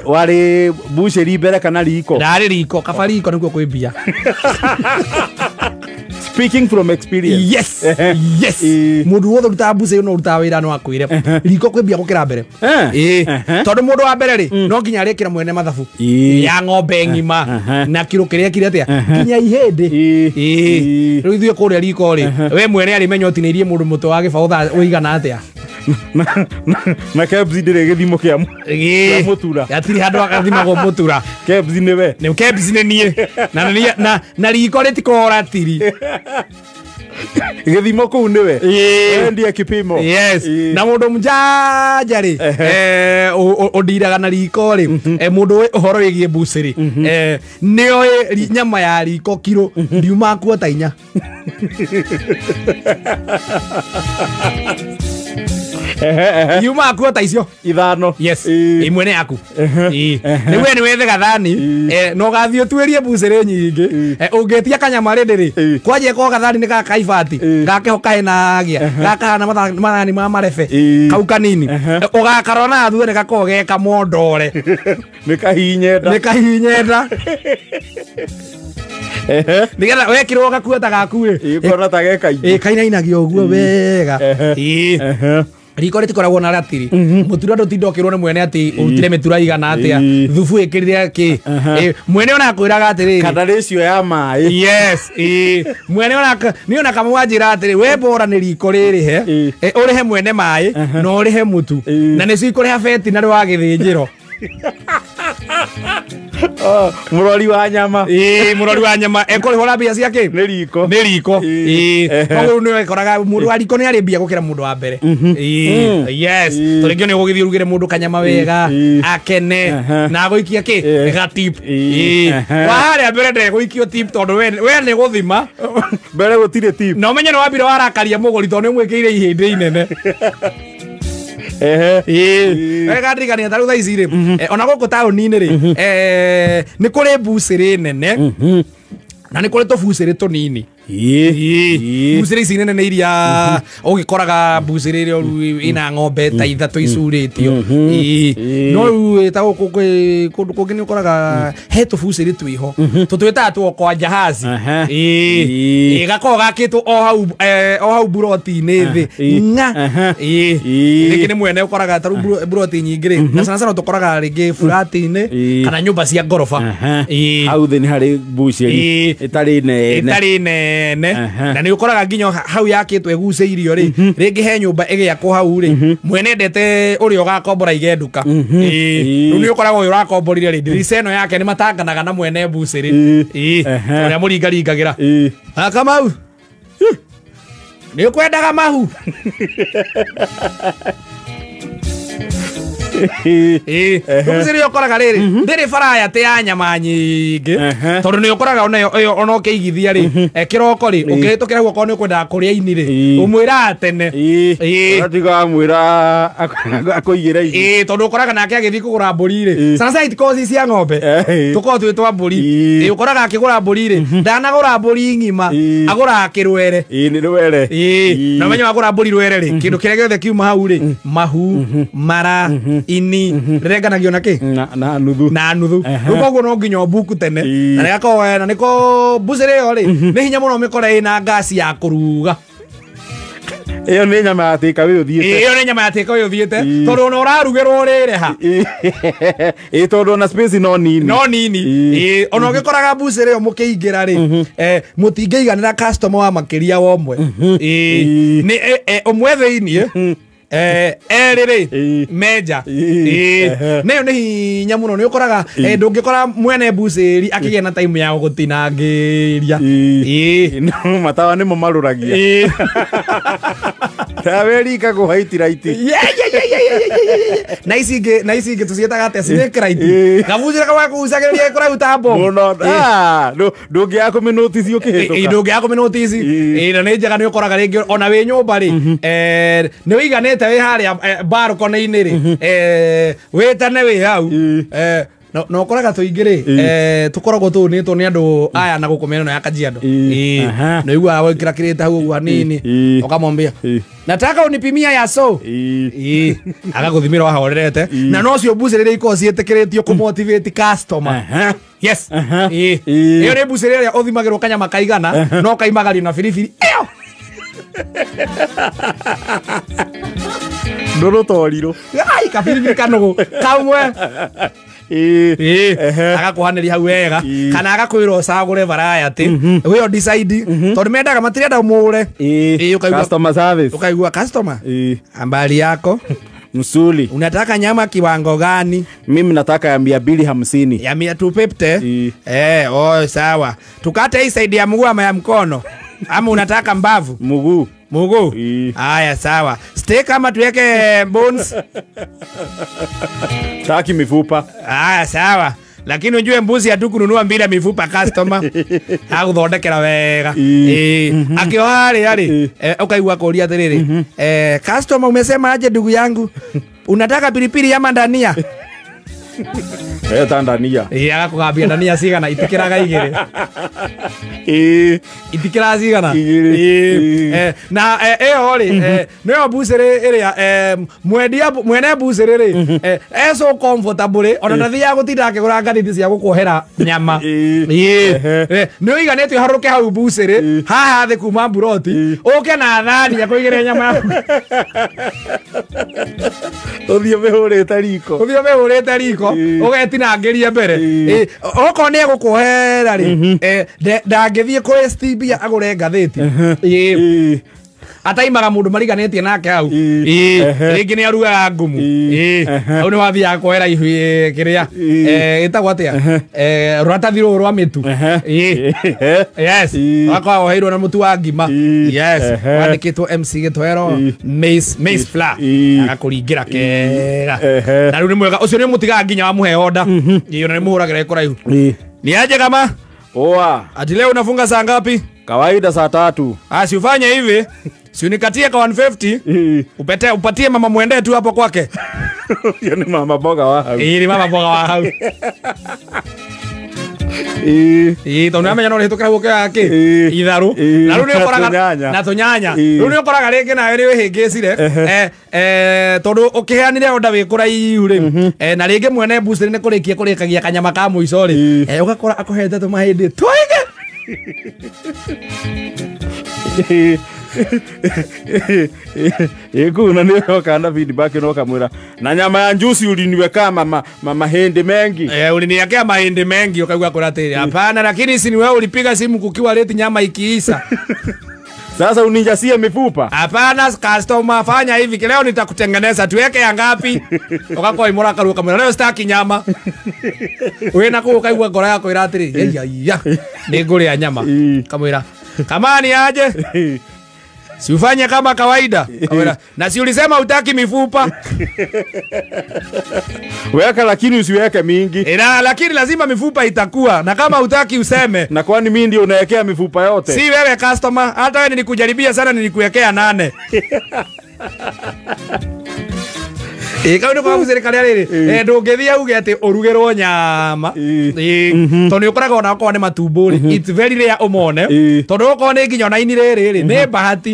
Wari buceri mbere kana riko? Ndari riko, kaba riko niguo kwĩ mbia. Speaking from experience. Yes. Yes. Mundu wothe rutaga buceri no rutaga wĩra no akwĩre. Riko kwĩ mbia gũkĩra mbere. Tondũ mũndũ wa mbere rĩ no nginya arĩkĩra mwene mathabu ya ng'ombe ng'ima na kiro kĩrĩa kire atĩa nginya ihĩndĩ. Rĩu ithuĩ kũrĩa riko rĩ we mwene arĩmenya ũtinĩirie mũndũ mũtwe wa gĩbaũ ũigana atĩa. Na kebs ndire githimo kia mutura yatiri handu akathimagwo mutura kebs ni we ni kebs ni nie na riko ritikora tiri githimo ku ni we endia kipimo. Yes na mundu mjanja ri odiraga na riko ri mundu uhoro wigie buceri ni oe nyama ya riko kiro ndiuma kuota inya. Yuma kuota icio ithano. Yes imwe ne yaku niwe ni wethe gathani no gathio twerie buceri nyingi ungetia kanyama rindi ri kwaje ko gathani ni ga kaibati gakehoka hena gia gakahana mathani ma marebe kau kanini ugakarona thutha ni gakoge kamondore ni kahinyenda nigetha wekirwo gakuota gaku ikona ta gekaingi kainainagio uguo wega riko ritikoragwo na ratiri mutura ndutindokirwo ni mwene ati urutire mitura igana atia thubu ikirire ki mwene ona akwiraga atiri kana ratio ya mai. Yes mwene ona kama wanjira atiri we bora ni riko riri he urihe mwene mai no urihe mutu na nicio ikuriha beti na rwa githinjiro. Murori wa nyama ekorihora mbia ciake ni riko koguo ni wekoraga mundu wa riko ni ari mbia gukira mundu wa mbere. Yes torengio ni gugithii rugire mundu kanyama wega akene na guikia ki ga tip wa haria mbere nde guikio tip tondu we ni guthima mbere gutire tip no menye no wambire warakaria muguri tondu mwikire ihindi inene. Wega ndirikania taru thaa ici rĩ ona gũkũ taũni-inĩ rĩ nĩ kũrĩ bucĩrĩ nene na nĩ kũrĩ tũbucĩrĩ tũnini. Bucĩrĩ ici nene nĩ iria ũgĩkoraga bucĩrĩ ĩrĩa ĩna ng'ombe ta ithatũ icurĩtio no rĩu ta gũkũ kũndũ kũngĩ nĩ ũkoraga he tũbucĩrĩ twĩho tũtwĩtaga tuokoa jahazi gakoragwo gakĩtwo o hau buroti-inĩ thĩ ng'a rĩngĩ nĩ mwene ũkoraga ta rĩu buroti nyingĩ rĩ na sana sana tũkoraga rĩngĩ burati-inĩ kana nyũmba cia ngoroba hau thĩ nĩ harĩ bucĩrĩ ĩtarĩ nene na nĩ ũkoraga nginya hau yakĩtwo ĩgucĩirio rĩ rĩngĩ he nyũmba ĩgĩakwo hau rĩ mwene endete ũrĩa ũgakombora ige nduka rĩu nĩ ũkoragwo ũyũ ũrakomborire rĩ ndirica ĩno yake nĩ matanganaga na mwene bucĩrĩ ũrĩa mũringaringagĩra Kamau nĩ ũkwendaga mahu bucĩrĩ ũkoraga rĩrĩ ndĩrĩ baraya tĩ ya nyama nyingĩ tondũ nĩ ũkoraga ona ũkĩigithia rĩ kĩroko rĩ ũkĩhĩtũkĩra guoko nĩ ũkwendaga kũrĩa ini rĩ ũmwĩraga tene atiga mwĩra akũigĩra ini tondũ ũkoraga nake agĩthiĩ kũgũra mbũri rĩ sana sana itikoragwo ci cia ng'ombe tũkoragwo twĩ twa mbũri ũkoraga akĩgũra mbũri rĩ ndanagũra mbũri ng'ima agũraga kĩrwere nĩ rwere na ũmenye wagũra mbũri rwere rĩ kĩndũ kĩrĩa gĩothe kiuma hau rĩ mahu mara ini reganagio na ki na nuthu rĩu koguo no nginya ũmbuku tene na nĩgakorwo na nĩko bucĩrĩ ĩyo rĩ nĩ hinya mũno mĩkora ĩna ngasi ya kũruga. Iyo nĩ nyama ya tĩka wĩ ũthiĩte tondũ ona ũrarugĩrwo ũrĩre ha tondũ ona space no nini ona ũgĩkoraga bucĩrĩ ĩyo mũkĩingĩra rĩ mũtingĩiganĩra customer wa makĩria wa ũmwe ũmwe thĩiniĩ erĩ rĩ menja nayo nĩ hinya mũno nĩ ũkoraga ndũngĩkora mwene bucĩrĩ akĩgĩa na time ya gũtinangĩria matawa nĩmo marũragia tawe rika kũhaitiraiti na ici ingĩ tũciĩtaga atĩa snake right gabucĩrĩ kau gakugucagĩrĩria kũrauta mbomu ndũngĩaga kũmĩnũtici ũkĩhĩtũka ndũngĩaga kũmĩnũtici na nĩ njega nĩ ũkoraga rĩngĩ ona wĩ nyũmba rĩ nĩ wĩiganĩte wĩ harĩa balcony-inĩ rĩ wĩtane wĩ hau no koraga tuingire tukoragwo tunitwo ni andu aya na gukomena ya Kajiado no igua gwikira kirita hau gwa nini ukamwambia nataka unipimia ya so agaguthimira wahorerete na no cio bucerere iko cietikiritio ku motivate customer yes iyo ni bucerere uthimagirwo kanyama kaigana no kaimagario na firifiri iyo Ndoro toriro ai kabiribiri kanogo kamwe agakuhanĩria hau wega kana agakwĩra ũcagũre variety we decide tondũ mendaga matirenda mũre customer service ukaigua customer habari yako msuli unataka nyama kiwango gani? Mimi nataka ya 250 ya 250 oh sawa tukate hii side ya mguu ama ya mkono ama unataka mbavu mguu haya sawa steak ama tuweke bones taki mifupa haya sawa lakini unjue mbuzi hatukununua bila mifupa customer aguthondekera wega akiohari ukaigua kuria atiriri customer umesema aje ndugu yangu unataka pilipili ama ndania Tanzania agakugambia ndania cigana itikiraga igiri itikira cigana na ri no bucere iria mwene bucere ri so comfortable ona ndathia gutinda akigura ngathiti cia gukuhera nyama no iganetio haruke hau bucere haha thi kuma buroti uke na thani ya kuigire nyama uthio mehurite riko ugetinangeria mbere oko ne gukuhera ri ndangithie kuri Stevia agure ngathiti ataimaga mundu mariganetie nake hau ringi ni aruga ngumu au ni wathia kuhera ihu kiria itagwo atia ratathi rwa mitu yes akwa oheirwo na mutu wa ngima yes wandikitwo MC Gitwero Mace Flour agakuringira kega na riu ni mwega ucio ni mutiga nginya wa muhe order iyo ni muhuragira ikuraihu ni aje kama oa ati leo unafunga saa ngapi? Kawaida saa 3. Si ufanye hivi si unikatie kwa 150 upatie mama mwende tu hapo kwake. Hiyo ni mama boga wa hau. Ni mama boga wa hau. Tondũ amenya no rĩhĩtũkĩra guoko yake itharũ na rĩu nĩ ũkoraga na tũnyanya rĩu nĩ ũkoraga rĩngĩ nawe nĩ wĩhĩngĩcire tondũ ũkĩheanire onda wĩ kũraihu rĩ na rĩngĩ mwene bucĩrĩ nĩ kũrĩkia kũrĩkagia kanyama ka mũico rĩ ũgakora akũhete tũmahĩndĩ tũingĩ Kuna ni kana feedback no kamwira na nyama ya njusi uliniweka mahindi mengi uliniwekea mahindi mengi ukaigua kuratiri hapana lakini si ni wewe ulipiga simu kukiwa reti nyama ikiisha sasa uninjasia mifupa hapana customer fanya hivi leo nitakutengeneza tuweke ya ngapi ukakoi mora karuka mwana leo staki nyama wewe na kukaigua ngora yako iratiri ya ni nguri ya nyama kamwira kama ni aje si ufanye kama kawaida na si ulisema utaki mifupa weka lakini usiweke mingi lakini lazima mifupa itakuwa na kama utaki useme na kwani mimi ndio unawekea mifupa yote si wewe customer hata wewe nilikujaribia sana nilikuwekea 8 kauni kwa serikali riri ndungithia uge ati urugerwo nyama tondu ukoraga ona kwa ne matumburi it's very rare umone tondu uko ne nginya na ini riri ni bahati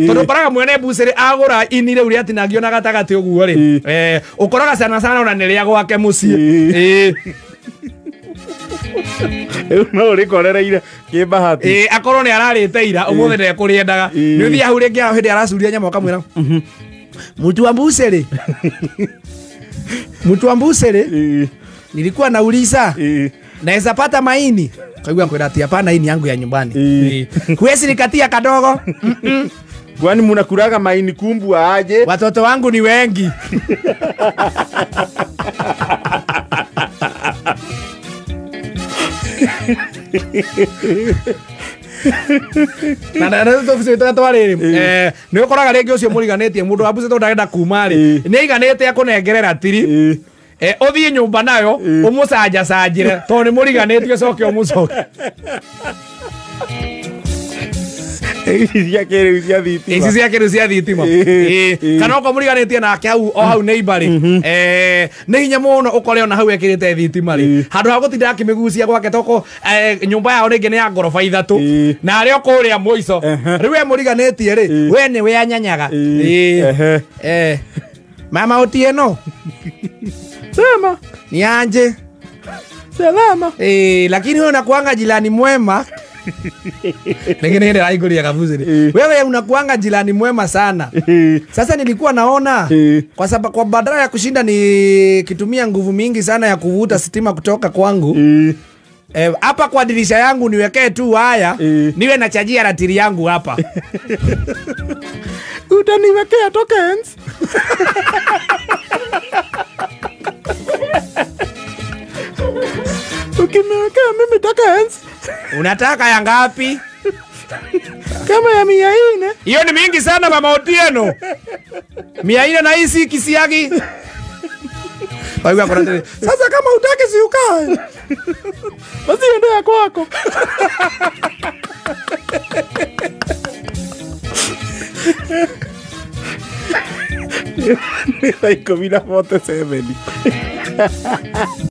tondu ukoraga mwene buciri agura ini ri ati nagio na gatagati uguo ri ukoraga sana sana ona niria gwake mucii no rikorereire ki bahati akorwo ni ararite ira umuthe ne kuriendaga ni uthia hu ringi hindi aracuria nyama ukamwira mtu wa mbusere nilikuwa nauliza naweza pata maini kaigua kwenda ati hapana ini yangu ya nyumbani huwezi nikatia kadogo kwani mnakuraga maini kumbu aje watoto wangu ni wengi na to fise twatwari ni ukoraga ringi ucio muriganetie mundu wa buce to ndagenda kuma ri ni iganete akunengerera tiri uthie nyumba nayo umucanja canjire to ni muriganetie coke umucoke cia kĩrĩu cia thitima ici cia kĩrĩu cia thitima kana ũko mũriganĩtie nake hau o hau neighbor nĩ hinya mũno ũkore ona hau ekĩrĩte thitima rĩ handũ ha gũtinda akĩmĩgucia gwake toko nyũmba yao rĩngĩ nĩ ya ngoroba 3 na arĩ o kũrĩa mũico rĩu we mũriganĩtie rĩ we nĩ we anyanyaga mama Otieno sema ni aje salama lakini wewe unakuanga jirani mwema Nengine raiguria kabuziri. Wewe unakuanga jirani mwema sana. Sasa nilikuwa naona kwa sababu kwa badala ya kushinda nikitumia nguvu mingi sana ya kuvuta stima kutoka kwangu. Hapa kwa dirisha yangu niwekee tu waya niwe na chajia ratiri yangu hapa. Utaniwekea tokens. Ukimewekea mimi tokens. Unataka ya ngapi? Kama ya 400. Hiyo ni mingi sana mama Otieno. 400 na hisi kisiagi. Sasa kama utaki si ukae. Basi ndio kwako. Ni like comida foto 7.